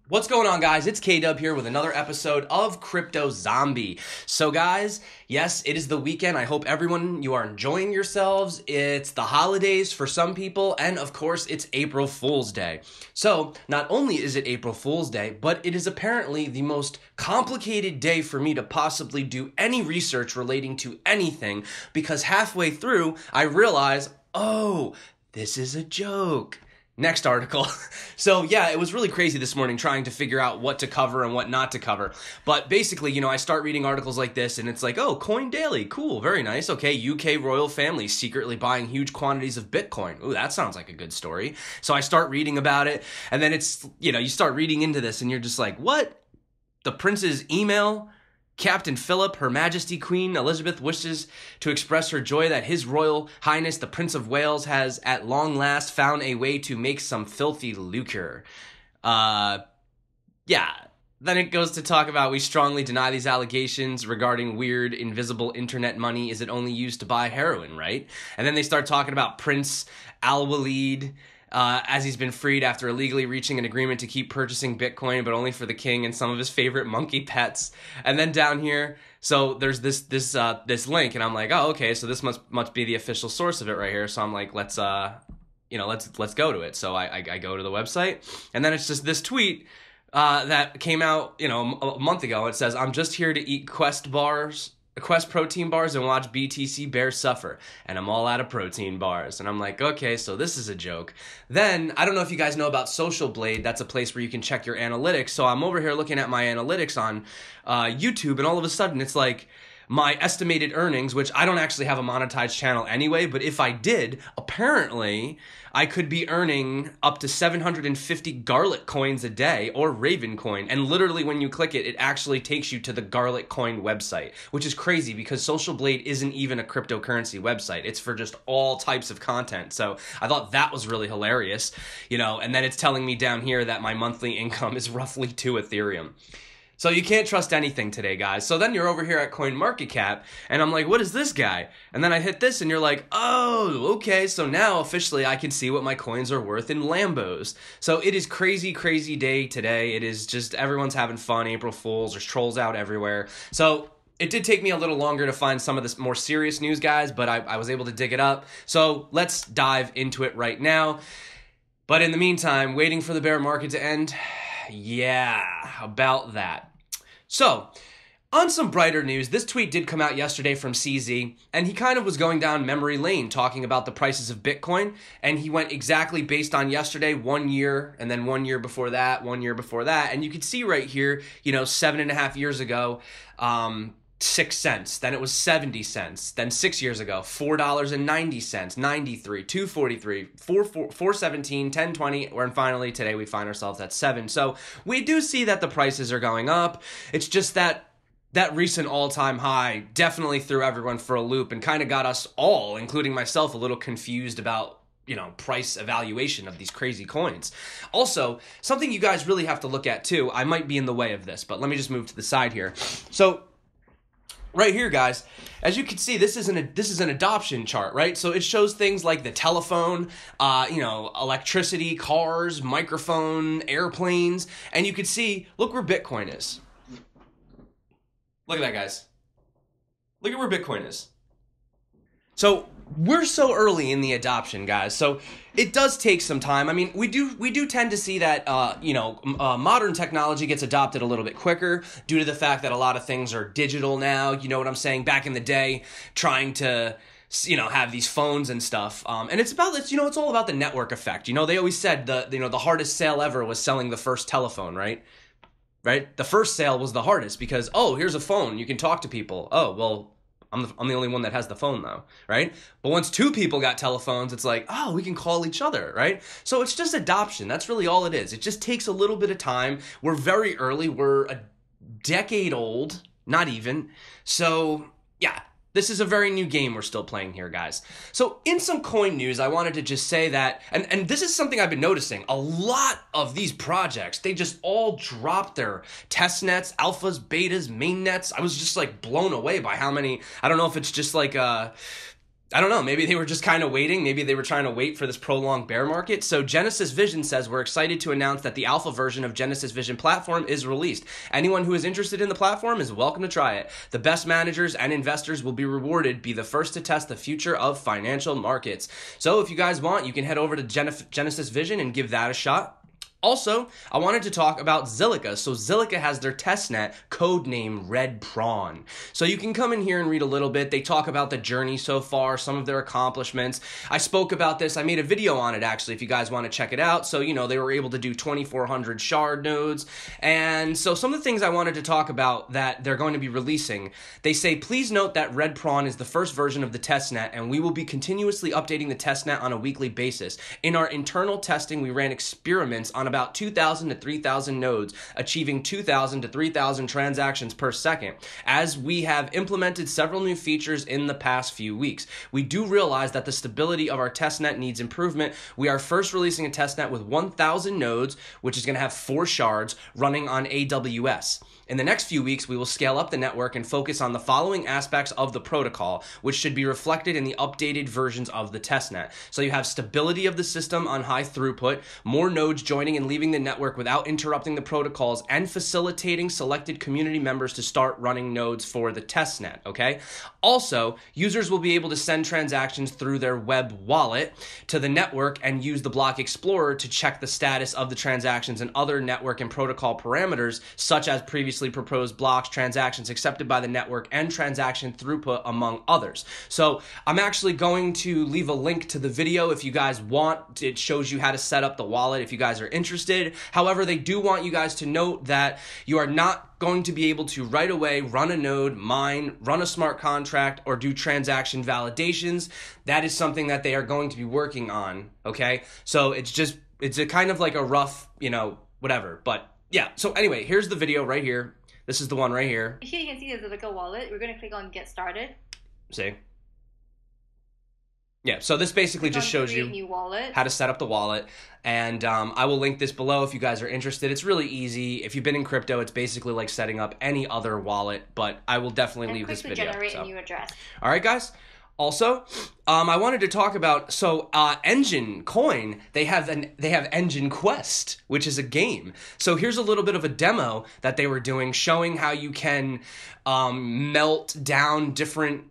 What's going on, guys? It's K-Dub here with another episode of Crypto Zombie. So guys, yes, it is the weekend. I hope everyone, you are enjoying yourselves. It's the holidays for some people, and of course, it's April Fool's Day. So, not only is it April Fool's Day, but it is apparently the most complicated day for me to possibly do any research relating to anything, because halfway through, I realize, oh, this is a joke. Next article. So yeah, it was really crazy this morning trying to figure out what to cover and what not to cover. But basically, you know, I start reading articles like this and it's like, oh, Coin Daily, cool, very nice. Okay, UK royal family secretly buying huge quantities of Bitcoin. Ooh, that sounds like a good story. So I start reading about it, and then it's, you know, you start reading into this and you're just like, what? The prince's email? Captain Philip, Her Majesty Queen Elizabeth wishes to express her joy that His Royal Highness the Prince of Wales has at long last found a way to make some filthy lucre. Yeah. Then it goes to talk about, we strongly deny these allegations regarding weird, invisible internet money. Is it only used to buy heroin, right? And then they start talking about Prince Al-Walid, as he's been freed after illegally reaching an agreement to keep purchasing Bitcoin, but only for the king and some of his favorite monkey pets. And then down here, so there's this link, and I'm like, oh, okay, so this must be the official source of it right here. So I'm like, let's go to it. So I go to the website, and then it's just this tweet that came out, you know, a month ago. It says, I'm just here to eat Quest protein bars and watch BTC bears suffer, and I'm all out of protein bars. And I'm like, okay, so this is a joke. Then, I don't know if you guys know about Social Blade. That's a place where you can check your analytics. So I'm over here looking at my analytics on YouTube, and all of a sudden it's like, my estimated earnings, which I don't actually have a monetized channel anyway, but if I did, apparently I could be earning up to 750 Garlic coins a day, or Raven coin. And literally when you click it, it actually takes you to the Garlic coin website, which is crazy because Social Blade isn't even a cryptocurrency website. It's for just all types of content. So I thought that was really hilarious, you know, and then it's telling me down here that my monthly income is roughly 2 Ethereum. So you can't trust anything today, guys. So then you're over here at CoinMarketCap, and I'm like, what is this guy? And then I hit this, and you're like, oh, okay, so now officially I can see what my coins are worth in Lambos. So it is crazy, crazy day today. It is just, everyone's having fun, April Fools, there's trolls out everywhere. So it did take me a little longer to find some of this more serious news, guys, but I was able to dig it up. So let's dive into it right now. But in the meantime, waiting for the bear market to end, yeah, about that. So, on some brighter news, this tweet did come out yesterday from CZ, and he kind of was going down memory lane talking about the prices of Bitcoin, and he went exactly based on yesterday, 1 year, and then 1 year before that, 1 year before that, and you can see right here, you know, 7.5 years ago, 6 cents, then it was 70 cents, then 6 years ago, $4.90, 93, 243, 417, 1020, and finally today we find ourselves at 7. So we do see that the prices are going up. It's just that recent all-time high definitely threw everyone for a loop and kind of got us all, including myself, a little confused about, you know, price evaluation of these crazy coins. Also, something you guys really have to look at too, I might be in the way of this, but let me just move to the side here. So right here, guys, as you can see, this is an adoption chart, right? So it shows things like the telephone, you know, electricity, cars, microphone, airplanes, and you can see, look where Bitcoin is. Look at that, guys. Look at where Bitcoin is. So we're so early in the adoption, guys. So it does take some time. I mean, we do tend to see that, you know, modern technology gets adopted a little bit quicker due to the fact that a lot of things are digital now. You know what I'm saying? Back in the day, trying to, you know, have these phones and stuff. And it's about, you know, it's all about the network effect. You know, they always said the hardest sale ever was selling the first telephone, right? Right? The first sale was the hardest because, oh, here's a phone. You can talk to people. Oh, well, I'm the only one that has the phone though, right? But once 2 people got telephones, it's like, oh, we can call each other, right? So it's just adoption. That's really all it is. It just takes a little bit of time. We're very early. We're a decade old, not even. So yeah, this is a very new game we're still playing here, guys. So in some coin news, I wanted to just say that, and this is something I've been noticing, a lot of these projects, they just all dropped their test nets, alphas, betas, mainnets. I was just like blown away by how many, I don't know if it's just like I don't know, maybe they were just kind of waiting. Maybe they were trying to wait for this prolonged bear market. So Genesis Vision says, we're excited to announce that the alpha version of Genesis Vision platform is released. Anyone who is interested in the platform is welcome to try it. The best managers and investors will be rewarded. Be the first to test the future of financial markets. So if you guys want, you can head over to Genesis Vision and give that a shot. Also, I wanted to talk about Zilliqa. So Zilliqa has their testnet, codename Red Prawn. So you can come in here and read a little bit. They talk about the journey so far, some of their accomplishments. I spoke about this. I made a video on it, actually, if you guys want to check it out. So, you know, they were able to do 2,400 shard nodes. And so some of the things I wanted to talk about that they're going to be releasing, they say, please note that Red Prawn is the first version of the testnet, and we will be continuously updating the testnet on a weekly basis. In our internal testing, we ran experiments on about 2,000 to 3,000 nodes, achieving 2,000 to 3,000 transactions per second. As we have implemented several new features in the past few weeks, we do realize that the stability of our testnet needs improvement. We are first releasing a testnet with 1,000 nodes, which is going to have 4 shards running on AWS. In the next few weeks, we will scale up the network and focus on the following aspects of the protocol, which should be reflected in the updated versions of the testnet. So you have stability of the system on high throughput, more nodes joining and leaving the network without interrupting the protocols, and facilitating selected community members to start running nodes for the testnet, okay? Also, users will be able to send transactions through their web wallet to the network and use the Block Explorer to check the status of the transactions and other network and protocol parameters, such as previously proposed blocks, transactions accepted by the network, and transaction throughput, among others. So I'm actually going to leave a link to the video if you guys want. It shows you how to set up the wallet if you guys are interested. However, they do want you guys to note that you are not going to be able to right away run a node, mine, run a smart contract, or do transaction validations. That is something that they are going to be working on, okay? So it's a kind of like a rough, you know, whatever. But yeah, so anyway, here's the video right here. This is the one right here. Here you can see the Zilliqa wallet. We're going to click on Get Started. See? Yeah, so this basically just shows you how to set up the wallet. And I will link this below if you guys are interested. It's really easy. If you've been in crypto, it's basically like setting up any other wallet. But I will definitely leave this video. Generate a new address. All right, guys. Also, I wanted to talk about, so Engine Coin, they have EnjinQuest, which is a game. So here's a little bit of a demo that they were doing, showing how you can melt down different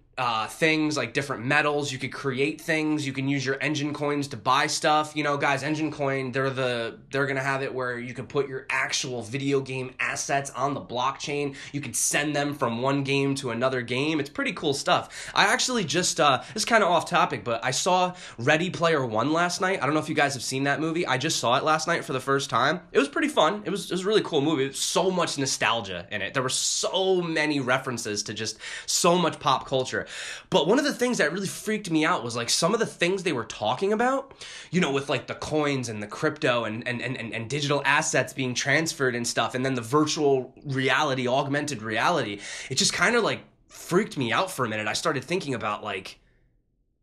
things, like different metals. You could create things. You can use your engine coins to buy stuff. You know, guys, Engine Coin, they're gonna have it where you can put your actual video game assets on the blockchain. You could send them from one game to another game. It's pretty cool stuff. I actually just this is kind of off topic, but I saw Ready Player One last night. I don't know if you guys have seen that movie. I just saw it last night for the first time. It was pretty fun. It was a really cool movie. It was so much nostalgia in it. There were so many references to just so much pop culture. But one of the things that really freaked me out was like some of the things they were talking about, you know, with like the coins and the crypto and digital assets being transferred and stuff, and then the virtual reality, augmented reality. It just kind of like freaked me out for a minute. I started thinking about like,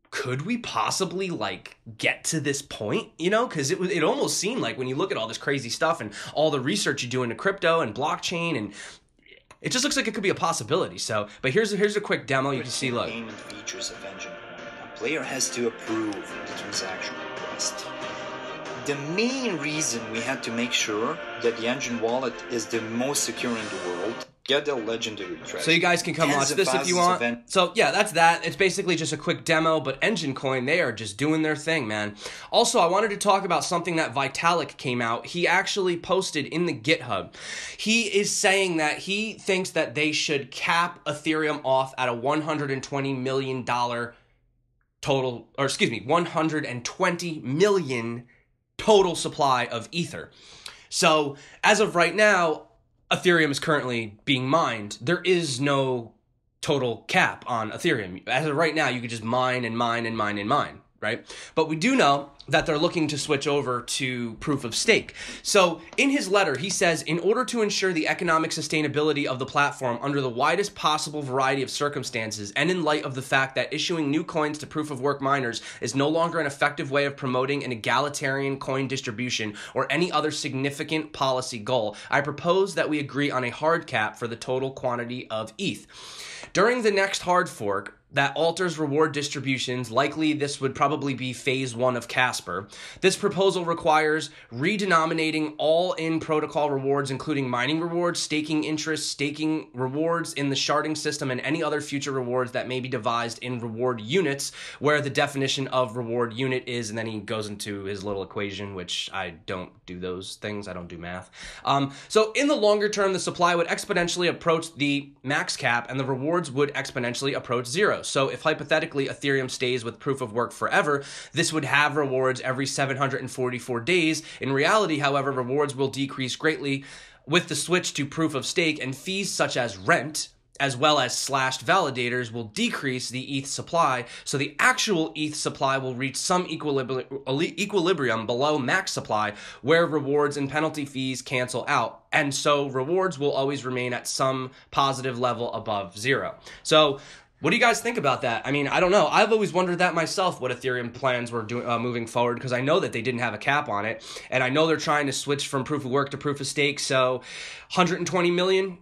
could we possibly like get to this point, you know? Because it almost seemed like when you look at all this crazy stuff and all the research you do into crypto and blockchain, and it just looks like it could be a possibility. So, but here's a quick demo. You can see, look. Payment features of EnjinQuest. A player has to approve the transaction request. The main reason we had to make sure that the Engine wallet is the most secure in the world. Get the legendary treasure. So you guys can come watch this if you want. So yeah, that's that. It's basically just a quick demo, but Engine Coin, they are just doing their thing, man. Also, I wanted to talk about something that Vitalik came out. He actually posted in the GitHub. He is saying that he thinks that they should cap Ethereum off at a $120 million total, or excuse me, 120 million total supply of Ether. So as of right now, Ethereum is currently being mined. There is no total cap on Ethereum. As of right now, you could just mine and mine and mine and mine, right? But we do know that they're looking to switch over to proof of stake. So in his letter, he says, in order to ensure the economic sustainability of the platform under the widest possible variety of circumstances, and in light of the fact that issuing new coins to proof of work miners is no longer an effective way of promoting an egalitarian coin distribution or any other significant policy goal, I propose that we agree on a hard cap for the total quantity of ETH. During the next hard fork, that alters reward distributions. Likely, this would probably be phase 1 of Casper. This proposal requires redenominating all in-protocol rewards, including mining rewards, staking interest, staking rewards in the sharding system, and any other future rewards that may be devised in reward units, where the definition of reward unit is, and then he goes into his little equation, which I don't do those things. I don't do math. So in the longer term, the supply would exponentially approach the max cap, and the rewards would exponentially approach zero. So if hypothetically Ethereum stays with proof of work forever, this would have rewards every 744 days. In reality, however, rewards will decrease greatly with the switch to proof of stake, and fees such as rent, as well as slashed validators, will decrease the ETH supply, so the actual ETH supply will reach some equilibrium below max supply, where rewards and penalty fees cancel out, and so rewards will always remain at some positive level above zero. So what do you guys think about that? I mean, I don't know. I've always wondered that myself, what Ethereum plans were doing moving forward, because I know that they didn't have a cap on it, and I know they're trying to switch from proof of work to proof of stake, so 120 million?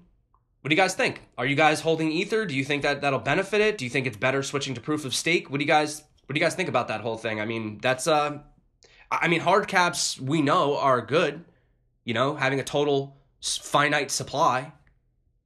What do you guys think? Are you guys holding Ether? Do you think that that'll benefit it? Do you think it's better switching to proof of stake? What do you guys think about that whole thing? I mean, that's hard caps we know are good, you know, having a total finite supply.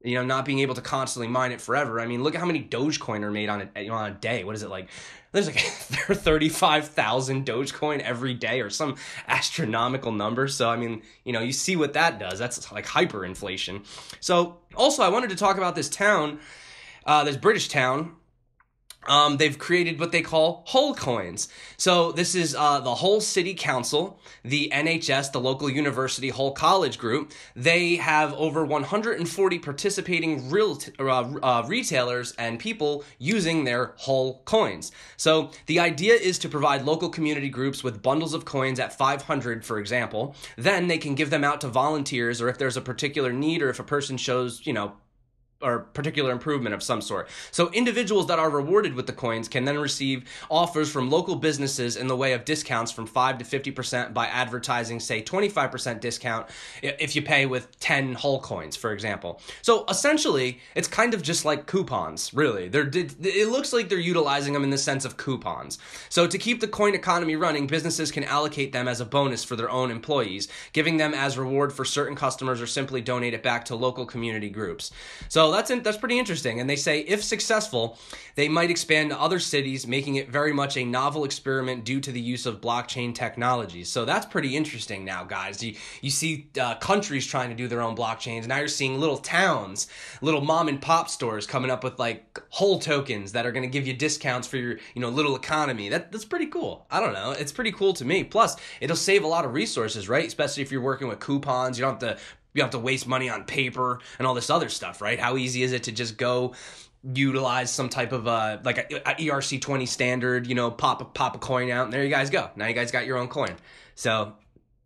You know, not being able to constantly mine it forever. I mean, look at how many Dogecoin are made on a day. What is it like? There's like 35,000 Dogecoin every day, or some astronomical number. So, I mean, you know, you see what that does. That's like hyperinflation. So, also, I wanted to talk about this town, this British town. They've created what they call Hull coins. So this is the Hull City Council, the NHS, the local university Hull College group. They have over 140 participating retailers and people using their Hull coins. So the idea is to provide local community groups with bundles of coins at 500, for example. Then they can give them out to volunteers, or if there's a particular need, or if a person shows, you know, or particular improvement of some sort. So individuals that are rewarded with the coins can then receive offers from local businesses in the way of discounts from 5 to 50% by advertising, say 25% discount if you pay with 10 Hull coins, for example. So essentially, it's kind of just like coupons, really. It looks like they're utilizing them in the sense of coupons. So to keep the coin economy running, businesses can allocate them as a bonus for their own employees, giving them as reward for certain customers, or simply donate it back to local community groups. So that's pretty interesting. And they say if successful, they might expand to other cities, making it very much a novel experiment due to the use of blockchain technologies. So that's pretty interesting now, guys. You see countries trying to do their own blockchains. Now you're seeing little towns, little mom and pop stores coming up with like Hull tokens that are going to give you discounts for your, you know, little economy. That's pretty cool. I don't know. It's pretty cool to me. Plus, it'll save a lot of resources, right? Especially if you're working with coupons. You don't have to waste money on paper and all this other stuff, right? How easy is it to just go utilize some type of like a ERC20 standard, you know, pop a coin out, and there you guys go. Now you guys got your own coin. So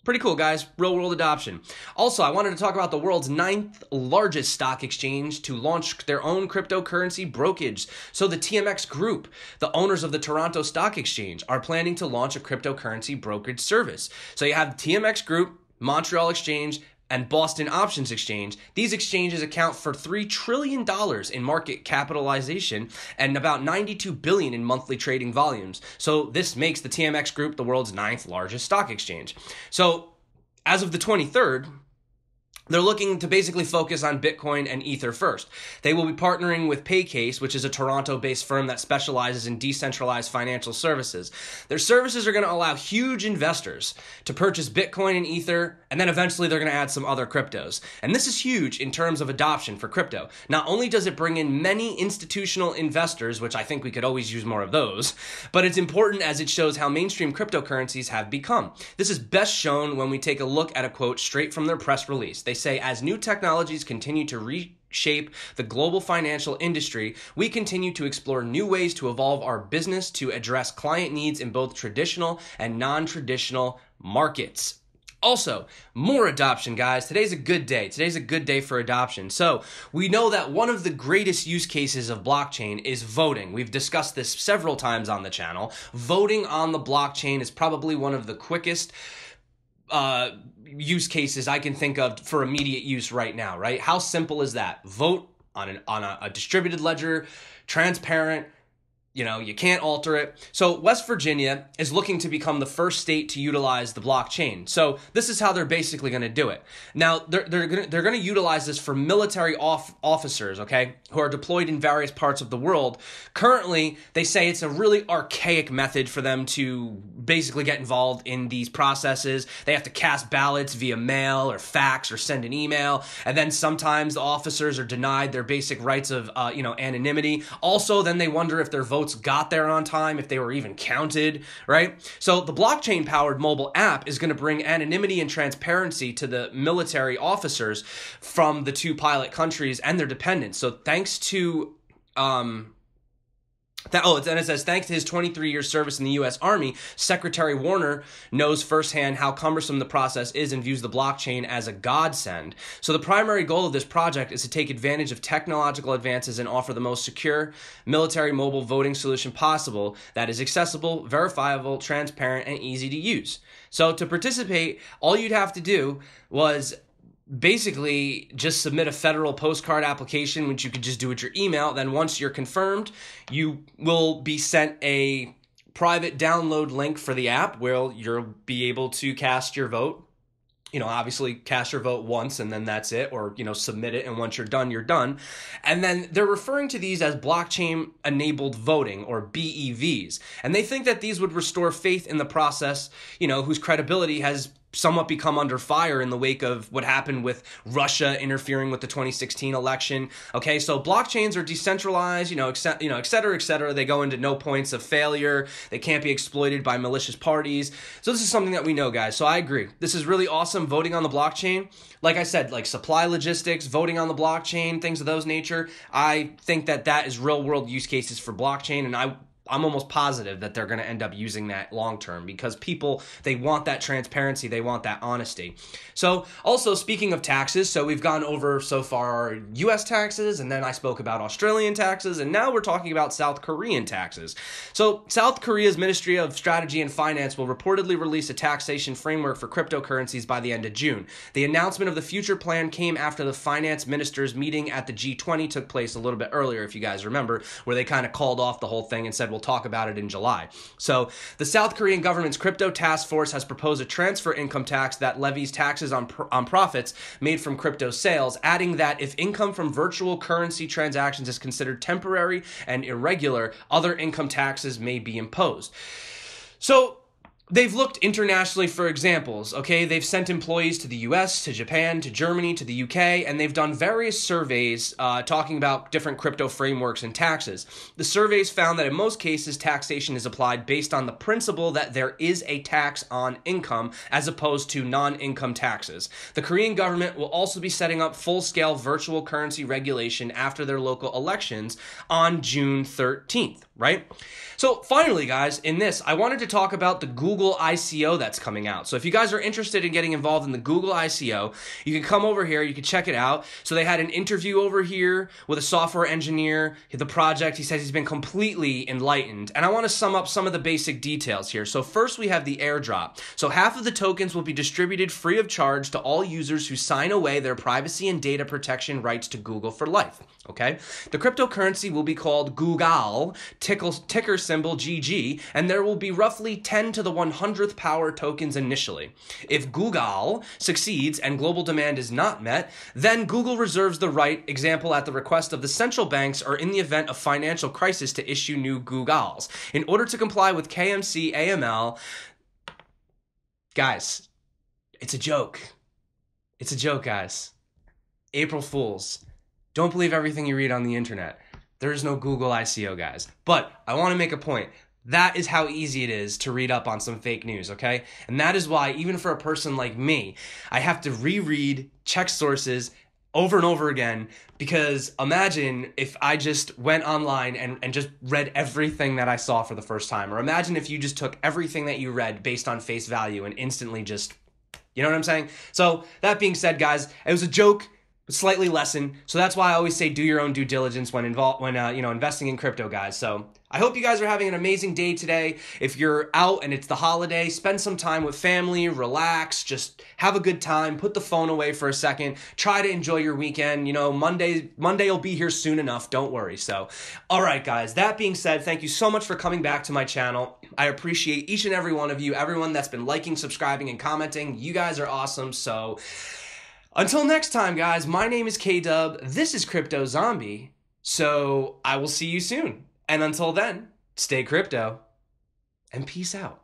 pretty cool, guys. Real world adoption. Also, I wanted to talk about the world's 9th largest stock exchange to launch their own cryptocurrency brokerage. So the TMX Group, the owners of the Toronto Stock Exchange, are planning to launch a cryptocurrency brokerage service. So you have TMX Group, Montreal Exchange, and Boston Options Exchange. These exchanges account for $3 trillion in market capitalization and about $92 billion in monthly trading volumes. So this makes the TMX Group the world's 9th largest stock exchange. So as of the 23rd, they're looking to basically focus on Bitcoin and Ether first. They will be partnering with Paycase, which is a Toronto-based firm that specializes in decentralized financial services. Their services are going to allow huge investors to purchase Bitcoin and Ether, and then eventually they're going to add some other cryptos. And this is huge in terms of adoption for crypto. Not only does it bring in many institutional investors, which I think we could always use more of those, but it's important as it shows how mainstream cryptocurrencies have become. This is best shown when we take a look at a quote straight from their press release. They say, as new technologies continue to shape the global financial industry, we continue to explore new ways to evolve our business to address client needs in both traditional and non-traditional markets. Also, more adoption, guys. Today's a good day. Today's a good day for adoption. So, we know that one of the greatest use cases of blockchain is voting. We've discussed this several times on the channel. Voting on the blockchain is probably one of the quickest use cases I can think of for immediate use right now, right? How simple is that? Vote on a distributed ledger, transparent. You know, you can't alter it. So West Virginia is looking to become the first state to utilize the blockchain. So this is how they're basically going to do it. Now, they're going to utilize this for military officers, okay, who are deployed in various parts of the world. Currently, they say it's a really archaic method for them to basically get involved in these processes. They have to cast ballots via mail or fax or send an email. And then sometimes the officers are denied their basic rights of, anonymity. Also, then they wonder if their votes got there on time, if they were even counted, right? So the blockchain-powered mobile app is going to bring anonymity and transparency to the military officers from the two pilot countries and their dependents. So thanks to it says, thanks to his 23-year service in the U.S. Army, Secretary Warner knows firsthand how cumbersome the process is and views the blockchain as a godsend. So the primary goal of this project is to take advantage of technological advances and offer the most secure military mobile voting solution possible that is accessible, verifiable, transparent, and easy to use. So to participate, all you'd have to do was basically just submit a federal postcard application, which you could just do with your email. Then once you're confirmed, you will be sent a private download link for the app where you'll be able to cast your vote. You know, obviously cast your vote once and then that's it, or, submit it. And once you're done, you're done. And then they're referring to these as blockchain enabled voting, or BEVs. And they think that these would restore faith in the process, whose credibility has somewhat become under fire in the wake of what happened with Russia interfering with the 2016 election. Okay, so blockchains are decentralized, et cetera, et cetera. They go into no points of failure. They can't be exploited by malicious parties. So this is something that we know, guys. So I agree. This is really awesome, voting on the blockchain. Like I said, like supply logistics, voting on the blockchain, things of those nature. I think that is real world use cases for blockchain, and I'm almost positive that they're going to end up using that long term, because people, they want that transparency, they want that honesty. So also, speaking of taxes, so we've gone over so far US taxes, and then I spoke about Australian taxes, and now we're talking about South Korean taxes. So South Korea's Ministry of Strategy and Finance will reportedly release a taxation framework for cryptocurrencies by the end of June. The announcement of the future plan came after the finance ministers meeting at the G20 took place a little bit earlier, if you guys remember, where they kind of called off the whole thing and said, we'll talk about it in July. So the South Korean government's crypto task force has proposed a transfer income tax that levies taxes on profits made from crypto sales, adding that if income from virtual currency transactions is considered temporary and irregular, other income taxes may be imposed. So they've looked internationally for examples, okay? They've sent employees to the US, to Japan, to Germany, to the UK, and they've done various surveys talking about different crypto frameworks and taxes. The surveys found that in most cases, taxation is applied based on the principle that there is a tax on income as opposed to non-income taxes. The Korean government will also be setting up full-scale virtual currency regulation after their local elections on June 13th, right? So finally, guys, in this, I wanted to talk about the Google ICO that's coming out. So if you guys are interested in getting involved in the Google ICO, you can come over here, you can check it out. So they had an interview over here with a software engineer, the project. He says he's been completely enlightened. And I want to sum up some of the basic details here. So first we have the airdrop. So half of the tokens will be distributed free of charge to all users who sign away their privacy and data protection rights to Google for life. Okay? The cryptocurrency will be called Google, ticker symbol GG, and there will be roughly 10 to the 100th power tokens initially. If Google succeeds and global demand is not met, then Google reserves the right, example at the request of the central banks or in the event of financial crisis, to issue new Googles. In order to comply with KMC AML, guys, it's a joke. It's a joke, guys. April Fools. Don't believe everything you read on the internet. There is no Google ICO, guys. But I want to make a point. That is how easy it is to read up on some fake news, okay? And that is why, even for a person like me, I have to reread, check sources, over and over again, because imagine if I just went online and just read everything that I saw for the first time, or imagine if you just took everything that you read based on face value and instantly just, you know what I'm saying? So that being said, guys, it was a joke, slightly lesson. So that's why I always say do your own due diligence when investing in crypto, guys. So I hope you guys are having an amazing day today. If you're out and it's the holiday, spend some time with family, relax, just have a good time, put the phone away for a second, try to enjoy your weekend. You know, Monday will be here soon enough, don't worry. So, all right, guys, that being said, thank you so much for coming back to my channel. I appreciate each and every one of you, everyone that's been liking, subscribing, and commenting. You guys are awesome. So until next time, guys, my name is K-Dub. This is Crypto Zombie. So I will see you soon. And until then, stay crypto and peace out.